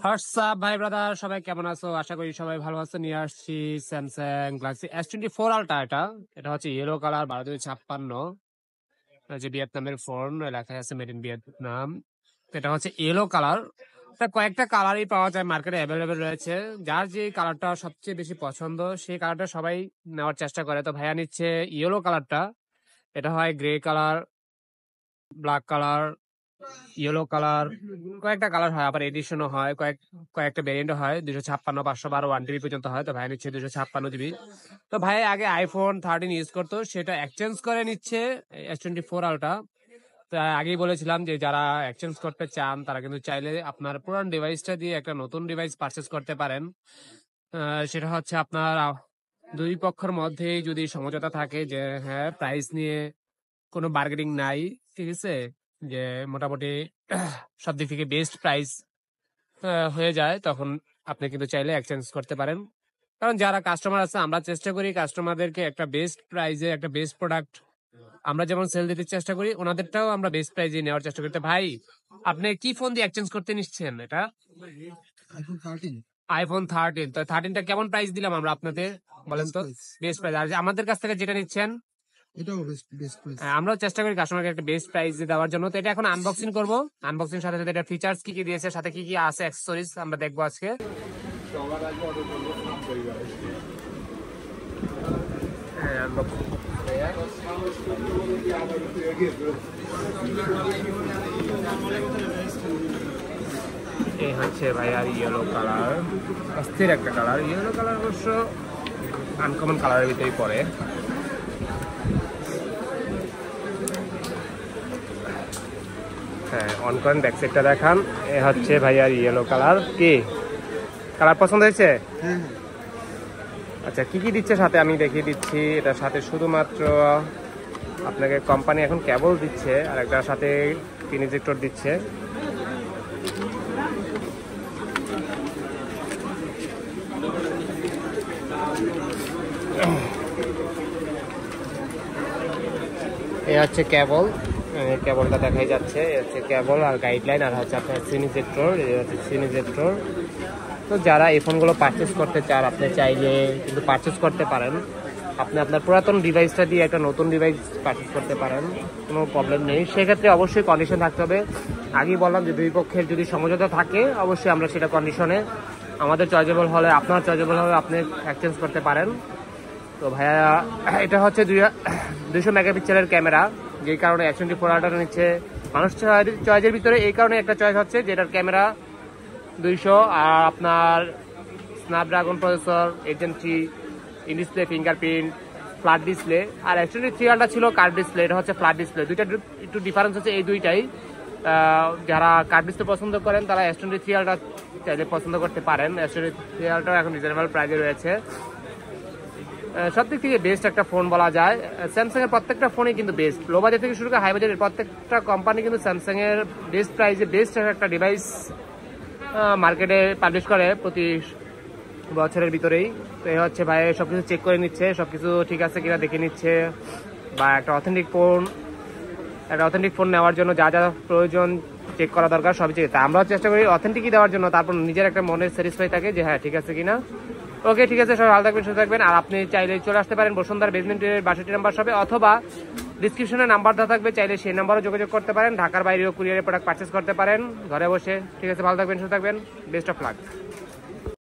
WhatsApp ভাই brother, সবাই কেমন আছো? আশা করি সবাই ভালো আছো। নিয়ে আসছি স্যামসাং গ্যালাক্সি S24 আলট্রা। এটা হচ্ছে ইয়েলো কালার, 1256, যে ভিয়েতনামের ফোন, লেখা আছে মেড ইন ভিয়েতনাম। এটা হচ্ছে ইয়েলো কালার। এটা কয়েকটা কালারই পাওয়া যায়, মার্কেটে অ্যাভেলেবেল রয়েছে। যার যে কালারটা সবচেয়ে বেশি পছন্দ সেই কালারটা সবাই নেওয়ার চেষ্টা করে। তো ভাইয়া নিচ্ছে ইয়েলো কালারটা। এটা হয় grey colour, black colour, yellow colour, কয়েকটা কালার হয়, আবার এডিশনও হয়, কয়েকটা ভেরিয়েন্টও হয়। 256, 512, 1 TB পর্যন্ত হয়। তো ভাই নিচ্ছে 256 GB। তো ভাই আগে iPhone 13 ইউজ করতো, সেটা এক্সচেঞ্জ করে নিচ্ছে S24 আলট্রা। তো আগেই বলেছিলাম যে যারা এক্সচেঞ্জ করতে চান তারা কিন্তু চাইলে আপনার পুরান ডিভাইসটা দিয়ে একটা নতুন ডিভাইস পারচেস করতে পারেন। সেটা হচ্ছে আপনার দুই পক্ষের মধ্যেই যদি সমঝোতা থাকে যে হ্যাঁ, প্রাইস নিয়ে কোনো বার্গেনিং নাই, ঠিক আছে, যে মোটামুটি সব দিক থেকে বেস্ট প্রাইস হয়ে যায়, তখন আপনি কিন্তু চাইলে এক্সচেঞ্জ করতে পারেন। কারণ যারা কাস্টমার আছে, আমরা চেষ্টা করি কাস্টমারদেরকে একটা বেস্ট প্রাইসে একটা বেস্ট প্রোডাক্ট আমরা যেমন সেল দিতে চেষ্টা করি, ওনাদেরটাও আমরা বেস্ট প্রাইসে নেওয়ার চেষ্টা করি। তো ভাই, আপনি কি ফোন দিয়ে এক্সচেঞ্জ করতে নিচ্ছেন? এটা iPhone 13। তো 13টা কেমন প্রাইস দিলাম আমরা আপনাদের, বলেন তো? Best price. আর আমাদের কাছ থেকে যেটা নিচ্ছেন আমরাও চেষ্টা করি কাস্টমারকে একটা বেস্ট প্রাইস দেওয়ার জন্য। তো এটা এখন আনবক্সিং করব। আনবক্সিং সাথে সাথে এটা ফিচার্স কি কি দিয়েছে, সাথে কি কি আছে, অ্যাক্সেসরিজ আমরা দেখবো আজকে। এই হচ্ছে ভাই আর ইয়েলো কালার, অস্থির একটা কালার। ইয়েলো কালার অবশ্য আনকমন কালারের ভিতরেই পড়ে। হ্যাঁ, অন করেন, ব্যাক সাইডটা দেখান। এ হচ্ছে ভাই আর ইয়েলো কালার। কি কালার পছন্দ হয়েছে? আচ্ছা, কি কি দিচ্ছে সাথে আমি দেখিয়ে দিচ্ছি। এটার সাথে শুধুমাত্র আপনাকে কোম্পানি এখন কেবল দিচ্ছে, আর একটার সাথে পিন ইনজেক্টর দিচ্ছে। এই হচ্ছে কেবল, কেবলটা দেখাই যাচ্ছে। এই হচ্ছে কেবল আর গাইডলাইন, আর হচ্ছে আপনার সিন ইনজেক্টর। এই হচ্ছে সিন ইনজেক্টর। তো যারা এই ফোনগুলো পারচেস করতে চান, আপনি চাইলে কিন্তু পারচেস করতে পারেন। আপনি আপনার পুরাতন ডিভাইসটা দিয়ে একটা নতুন ডিভাইস পারচেস করতে পারেন, কোনো প্রবলেম নেই। সেক্ষেত্রে অবশ্যই কন্ডিশন থাকতে হবে। আগেই বললাম যে দুই পক্ষের যদি সমঝোতা থাকে, অবশ্যই আমরা সেটা কন্ডিশনে আমাদের চয়েজেবল হলে, আপনার চয়েজেবল হলে আপনি এক্সচেঞ্জ করতে পারেন। তো ভাইয়া, এটা হচ্ছে 200 মেগাপিক্সেলের ক্যামেরা, যেই কারণে S24 আলট্রা নিচ্ছে মানুষ চয়েসের ভিতরে। এই কারণে একটা চয়েস হচ্ছে যে এটার ক্যামেরা 200, আর আপনার Snapdragon processor, 8 in display, fingerprint, flat display. আর S23 আলট্রা ছিল কার্ভ ডিসপ্লে, এটা হচ্ছে ফ্ল্যাট ডিসপ্লে। দুইটা একটু ডিফারেন্স হচ্ছে এই দুইটাই। যারা কার্ভ ডিসপ্লে পছন্দ করেন তারা S23 আলট্রা চাইলে পছন্দ করতে পারেন। S23 আলট্রা এখন রিজনেবল প্রাইসে রয়েছে। সব দিক থেকে বেস্ট একটা ফোন বলা যায়। স্যামসাং এর প্রত্যেকটা ফোনই কিন্তু বেস্ট, লো বাজেট থেকে শুরু করে হাই বাজেটের প্রত্যেকটা কোম্পানি কিন্তু স্যামসাং এর বেস্ট প্রাইসে বেস্ট একটা ডিভাইস মার্কেটে পাবলিশ করে প্রতি বছরের ভিতরেই। তো এই হচ্ছে ভাই সবকিছু চেক করে নিচ্ছে, সবকিছু ঠিক আছে কিনা দেখে নিচ্ছে। বা একটা অথেন্টিক ফোন নেওয়ার জন্য যা যা প্রয়োজন চেক করা দরকার সবই চেক। আমরাও চেষ্টা করি অথেন্টিকই দেওয়ার জন্য, তারপর নিজের একটা মনে স্যাটিসফাই থাকে যে হ্যাঁ ঠিক আছে কিনা। ওকে, ঠিক আছে, সবাই ভালো থাকবেন, সুস্থ থাকবেন। আর আপনি চাইলে চলে আসতে পারেন বসুন্ধরা বেসমেন্টের 62 নম্বর শপে, অথবা ডিসক্রিপশনে নাম্বার দেওয়া থাকবে, চাইলে সেই নাম্বারও যোগাযোগ করতে পারেন। ঢাকার বাইরেও কুরিয়ারে প্রোডাক্ট পারচেস করতে পারেন ঘরে বসে। ঠিক আছে, ভালো থাকবেন, সুস্থ থাকবেন, বেস্ট অফ লাক।